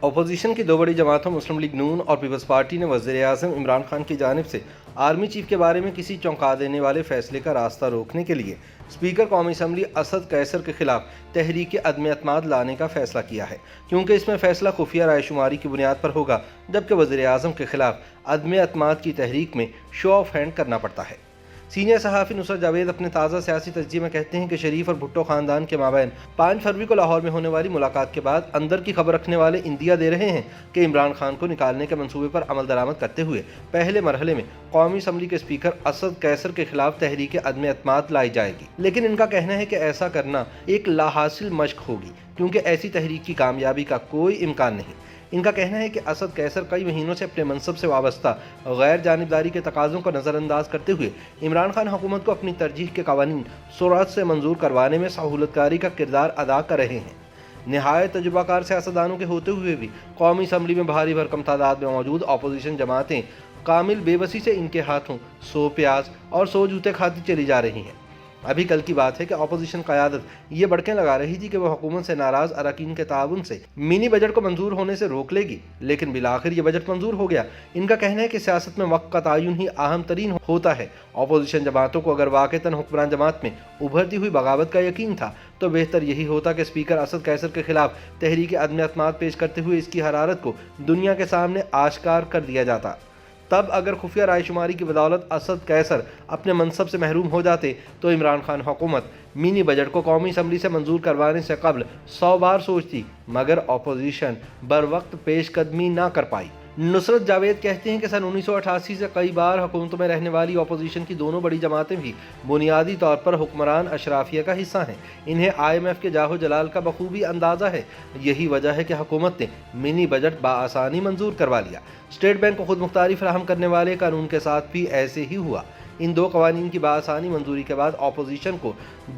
Opposition की दो बड़ी जमातों मुस्लिम लीग नून और पीपल्स पार्टी ने वज़ीर-ए-आज़म इमरान खान की जानिब से आर्मी चीफ के बारे में किसी चौंका देने वाले फैसले का रास्ता रोकने के लिए स्पीकर कौमी असम्बली असद कैसर के खिलाफ तहरीक अदम-ए-अतमाद लाने का फैसला किया है, क्योंकि इसमें फैसला खुफिया रायशुमारी की बुनियाद पर होगा, जबकि वज़ीर-ए-आज़म के खिलाफ अदम-ए-अतमाद की तहरीक में शो ऑफ हैंड करना पड़ता है। सीनियर सहाफ़ी नुसरत जावेद अपने ताज़ा सियासी तजज़िये में कहते हैं कि शरीफ और भुट्टो ख़ानदान के माबैन 5 फरवरी को लाहौर में होने वाली मुलाकात के बाद अंदर की खबर रखने वाले इंदिया दे रहे हैं कि इमरान खान को निकालने के मंसूबे पर अमल दरामद करते हुए पहले मरहले में कौमी असम्बली के स्पीकर असद कैसर के खिलाफ तहरीक अदम-ए-अतमाद लाई जाएगी। लेकिन इनका कहना है कि ऐसा करना एक लाहासिल मशक होगी, क्योंकि ऐसी तहरीक की कामयाबी का कोई इम्कान नहीं। इनका कहना है कि असद कैसर कई महीनों से अपने मनसब से वाबस्ता गैर जानिबदारी के तकाज़ों को नज़रअंदाज करते हुए इमरान खान हुकूमत को अपनी तरजीह के कवानीन सुरअत से मंजूर करवाने में सहूलतकारी का किरदार अदा कर रहे हैं। नहायत तजुर्बाकार सियासतदानों के होते हुए भी कौमी असम्बली में भारी भरकम तादाद में मौजूद अपोजिशन जमातें कामिल बेबसी से इनके हाथों 100 प्याज और 100 जूते खाती चली जा रही हैं। अभी कल की बात है कि अपोजिशन क़यादत ये बड़कें लगा रही थी कि वह हुकूमत से नाराज़ अरकान के ताउन से मिनी बजट को मंजूर होने से रोक लेगी, लेकिन बिलाखिर ये बजट मंजूर हो गया। इनका कहना है कि सियासत में वक्त का तयन ही अहम तरीन होता है। अपोजिशन जमातों को अगर वाक़तन हुक्मरान जमात में उभरती हुई बगावत का यकीन था तो बेहतर यही होता कि स्पीकर असद कैसर के खिलाफ तहरीक अदम-ए-अतमाद पेश करते हुए इसकी हरारत को दुनिया के सामने आश्कार कर दिया जाता। तब अगर खुफिया रायशुमारी की बदौलत असद कैसर अपने मनसब से महरूम हो जाते तो इमरान खान हुकूमत मिनी बजट को कौमी असम्बली से मंजूर करवाने से कबल 100 बार सोचती, मगर अपोजिशन बर वक्त पेशकदमी ना कर पाई। नुसरत जावेद कहते हैं कि सन 1988 से कई बार हुकूमतों में रहने वाली अपोजिशन की दोनों बड़ी जमातें भी बुनियादी तौर पर हुक्मरान अशराफिया का हिस्सा हैं। इन्हें IMF के जाहो जलाल का बखूबी अंदाज़ा है। यही वजह है कि हुकूमत ने मिनी बजट बाआसानी मंजूर करवा लिया। स्टेट बैंक को खुद मुख्तारी फराहम करने वाले कानून के साथ भी ऐसे ही हुआ। इन दो कवानीन की बाआसानी मंजूरी के बाद अपोजिशन को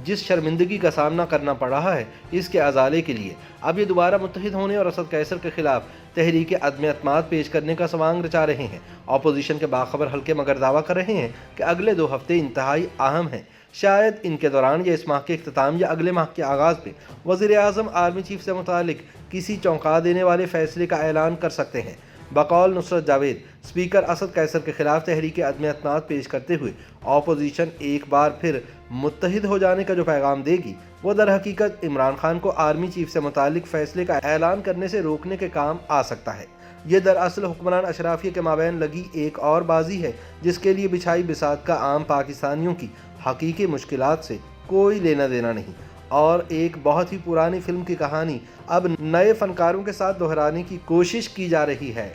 जिस शर्मिंदगी का सामना करना पड़ रहा है, इसके अजाले के लिए अब ये दोबारा मुत्तहिद होने और असद कैसर के खिलाफ तहरीक अदम-ए-अतमाद पेश करने का सवांग रचा रहे हैं। अपोजिशन के बाखबर हल्के मगर दावा कर रहे हैं कि अगले 2 हफ्ते इंतहाई अहम हैं। शायद इनके दौरान या इस माह के इख्तिताम या अगले माह के आगाज़ में वज़ीर-ए-आज़म आर्मी चीफ से मुतालिक किसी चौंका देने वाले फैसले का ऐलान कर सकते हैं। बकौल नुसरत जावेद, स्पीकर असद कैसर के खिलाफ तहरीक अदम-ए-अतमाद पेश करते हुए अपोजिशन एक बार फिर मुत्तहिद हो जाने का जो पैगाम देगी, वो दर हकीकत इमरान खान को आर्मी चीफ से मुतालिक फैसले का ऐलान करने से रोकने के काम आ सकता है। ये दरअसल हुक्मरान अशराफिया के माबैन लगी एक और बाजी है, जिसके लिए बिछाई बिसात का आम पाकिस्तानियों की हकीकी मुश्किलात से कोई लेना देना नहीं, और एक बहुत ही पुरानी फिल्म की कहानी अब नए फनकारों के साथ दोहराने की कोशिश की जा रही है।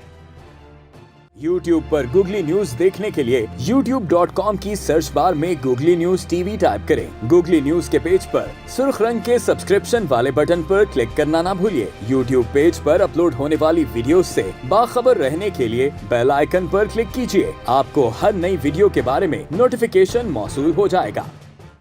YouTube पर गूगली न्यूज देखने के लिए youtube.com की सर्च बार में गूगली न्यूज TV टाइप करें। गूगली न्यूज के पेज पर सुर्ख रंग के सब्सक्रिप्शन वाले बटन पर क्लिक करना ना भूलिए। YouTube पेज पर अपलोड होने वाली वीडियोस से बाखबर रहने के लिए बेल आइकन पर क्लिक कीजिए। आपको हर नई वीडियो के बारे में नोटिफिकेशन मौसूल हो जाएगा।